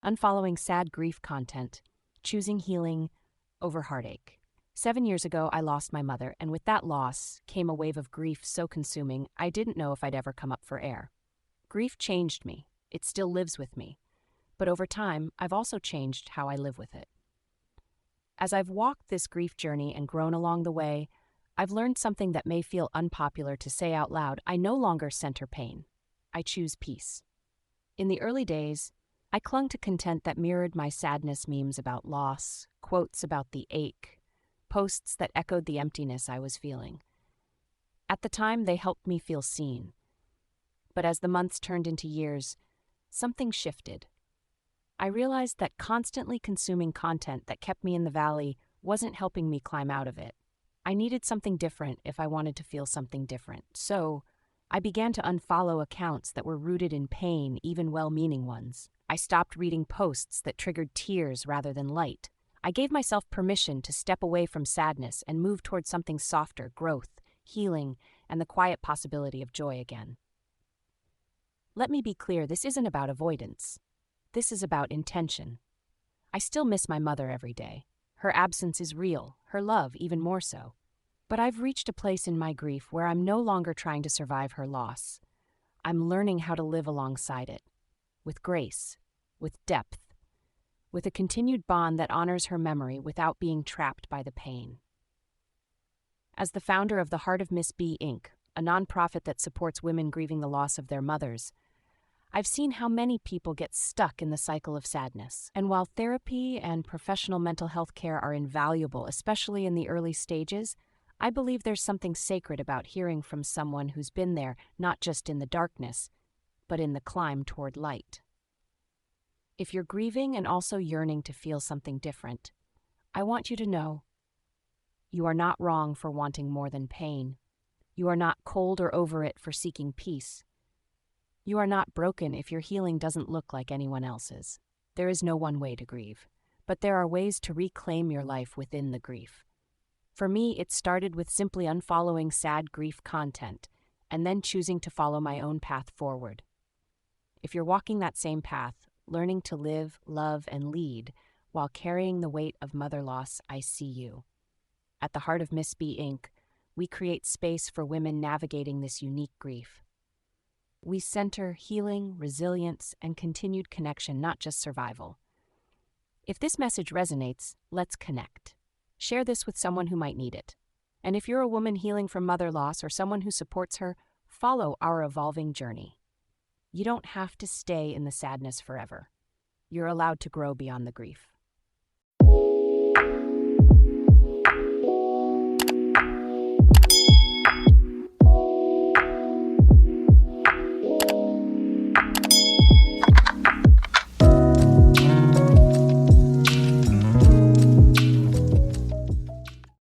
Unfollowing sad grief content, choosing healing over heartache. 7 years ago, I lost my mother, and with that loss came a wave of grief so consuming I didn't know if I'd ever come up for air. Grief changed me. It still lives with me. But over time, I've also changed how I live with it. As I've walked this grief journey and grown along the way, I've learned something that may feel unpopular to say out loud. I no longer center pain. I choose peace. In the early days, I clung to content that mirrored my sadness, memes about loss, quotes about the ache, posts that echoed the emptiness I was feeling. At the time, they helped me feel seen. But as the months turned into years, something shifted. I realized that constantly consuming content that kept me in the valley wasn't helping me climb out of it. I needed something different if I wanted to feel something different. So, I began to unfollow accounts that were rooted in pain, even well-meaning ones. I stopped reading posts that triggered tears rather than light. I gave myself permission to step away from sadness and move towards something softer, growth, healing, and the quiet possibility of joy again. Let me be clear, this isn't about avoidance. This is about intention. I still miss my mother every day. Her absence is real, her love even more so. But I've reached a place in my grief where I'm no longer trying to survive her loss. I'm learning how to live alongside it, with grace, with depth, with a continued bond that honors her memory without being trapped by the pain. As the founder of the Heart of Miss B, Inc., a nonprofit that supports women grieving the loss of their mothers, I've seen how many people get stuck in the cycle of sadness. And while therapy and professional mental health care are invaluable, especially in the early stages, I believe there's something sacred about hearing from someone who's been there, not just in the darkness, but in the climb toward light. If you're grieving and also yearning to feel something different, I want you to know you are not wrong for wanting more than pain. You are not cold or over it for seeking peace. You are not broken if your healing doesn't look like anyone else's. There is no one way to grieve, but there are ways to reclaim your life within the grief. For me, it started with simply unfollowing sad grief content and then choosing to follow my own path forward. If you're walking that same path, learning to live, love, and lead while carrying the weight of mother loss, I see you. At the Heart of Miss B, Inc., we create space for women navigating this unique grief. We center healing, resilience, and continued connection, not just survival. If this message resonates, let's connect. Share this with someone who might need it. And if you're a woman healing from mother loss or someone who supports her, follow our evolving journey. You don't have to stay in the sadness forever. You're allowed to grow beyond the grief.